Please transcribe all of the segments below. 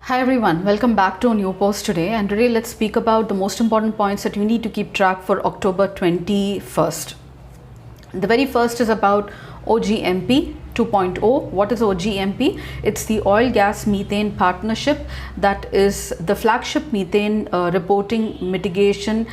Hi everyone, welcome back to a new post today, and today let's speak about the most important points that you need to keep track for October 21st. The very first is about OGMP 2.0. What is OGMP? It's the Oil Gas Methane Partnership, that is the flagship methane reporting mitigation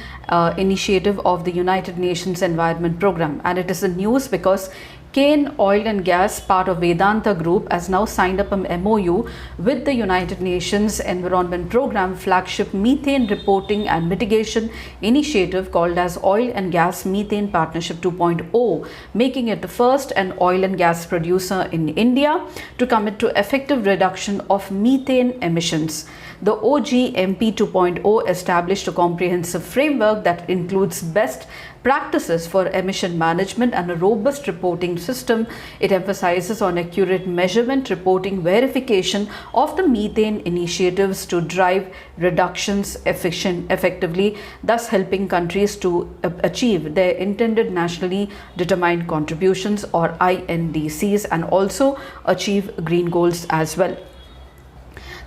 initiative of the United Nations Environment Program, and it is in news because Cairn Oil and Gas, part of Vedanta Group, has now signed up an MOU with the United Nations Environment Program flagship methane reporting and mitigation initiative called as Oil and Gas Methane Partnership 2.0, making it the first and oil and gas producer in India to commit to effective reduction of methane emissions. The OGMP 2.0 established a comprehensive framework that includes best practices for emission management and a robust reporting system. It emphasizes on accurate measurement, reporting, verification of the methane initiatives to drive reductions effectively, thus helping countries to achieve their intended nationally determined contributions, or INDCs, and also achieve green goals as well.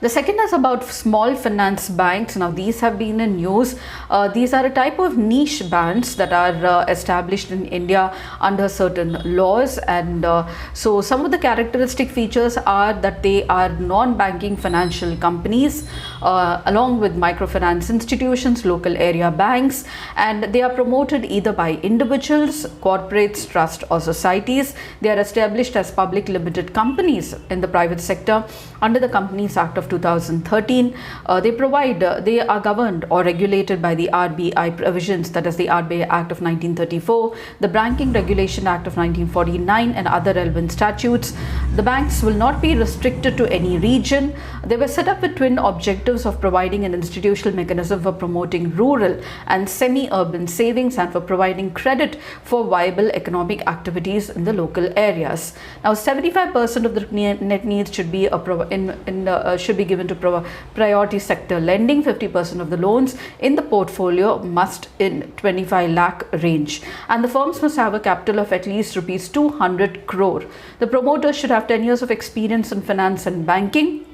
The second is about small finance banks. Now, these have been in news. These are a type of niche banks that are established in India under certain laws, and so some of the characteristic features are that they are non-banking financial companies along with microfinance institutions, local area banks, and they are promoted either by individuals, corporates, trust or societies. They are established as public limited companies in the private sector under the Companies Act of 2013. They are governed or regulated by the RBI provisions, that is the RBI Act of 1934, the Banking Regulation Act of 1949 and other relevant statutes. The banks will not be restricted to any region. They were set up with twin objectives of providing an institutional mechanism for promoting rural and semi-urban savings and for providing credit for viable economic activities in the local areas. Now, 75% of the net needs should be given to priority sector lending. 50% of the loans in the portfolio must in 25 lakh range, and the firms must have a capital of at least rupees 200 crore. The promoters should have 10 years of experience in finance and banking.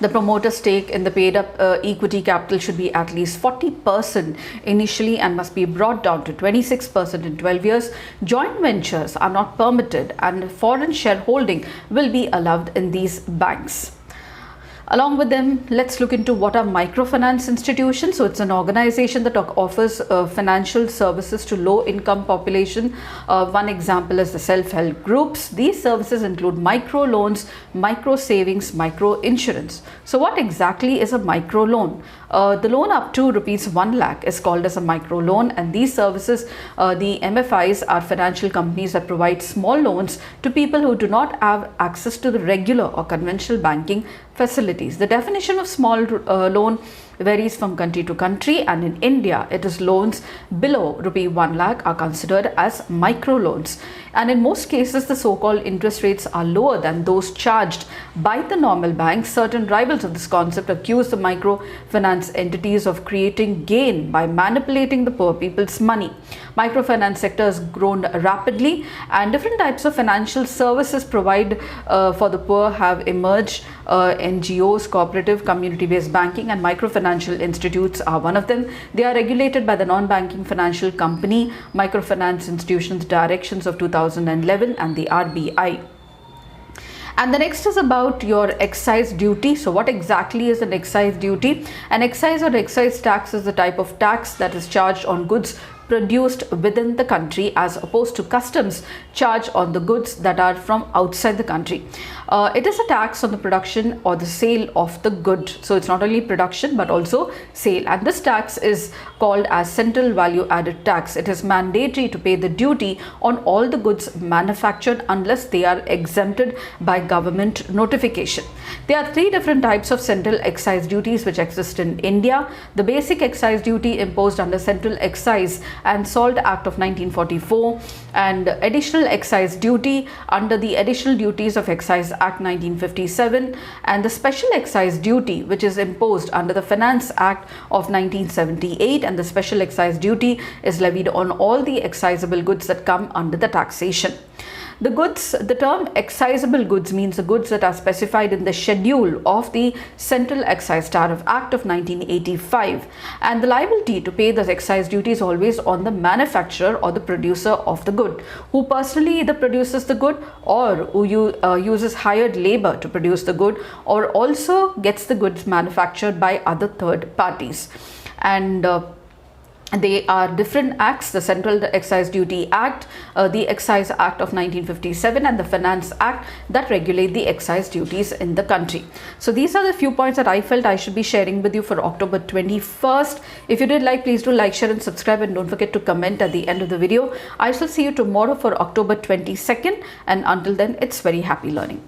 The promoter stake in the paid up equity capital should be at least 40% initially and must be brought down to 26% in 12 years. Joint ventures are not permitted, and foreign shareholding will be allowed in these banks. Along with them, let's look into what are microfinance institutions. So it's an organization that offers financial services to low-income population. One example is the self-help groups. These services include micro loans, micro savings, micro insurance. So what exactly is a micro loan? The loan up to rupees 1 lakh is called as a micro loan, and these services, the MFIs, are financial companies that provide small loans to people who do not have access to the regular or conventional banking facilities. The definition of small loan varies from country to country, and in India it is loans below rupee 1 lakh are considered as micro loans, and in most cases the so-called interest rates are lower than those charged by the normal banks. Certain rivals of this concept accuse the microfinance entities of creating gain by manipulating the poor people's money. Microfinance sector has grown rapidly, and different types of financial services provide for the poor have emerged. NGOs, cooperative, community-based banking and microfinancial institutes are one of them. They are regulated by the Non-Banking Financial Company Microfinance Institutions Directions of 2011 and the RBI. And the next is about your excise duty. So what exactly is an excise duty? An excise or excise tax is the type of tax that is charged on goods produced within the country as opposed to customs charge on the goods that are from outside the country. It is a tax on the production or the sale of the good. So it's not only production but also sale, and this tax is called as central value added tax. It is mandatory to pay the duty on all the goods manufactured unless they are exempted by government notification. There are three different types of central excise duties which exist in India. The basic excise duty imposed under Central Excise and Salt Act of 1944, and additional excise duty under the Additional Duties of Excise Act 1957, and the special excise duty which is imposed under the Finance Act of 1978, and the special excise duty is levied on all the excisable goods that come under the taxation. The goods, the term excisable goods means the goods that are specified in the schedule of the Central Excise Tariff Act of 1985, and the liability to pay the excise duty is always on the manufacturer or the producer of the good, who personally either produces the good or who uses hired labor to produce the good, or also gets the goods manufactured by other third parties. And they are different acts: the Central Excise Duty Act, the Excise Act of 1957, and the Finance Act that regulate the excise duties in the country. So these are the few points that I felt I should be sharing with you for October 21st. If you did like, please do like, share and subscribe, and don't forget to comment at the end of the video. I shall see you tomorrow for October 22nd, and until then, it's very happy learning.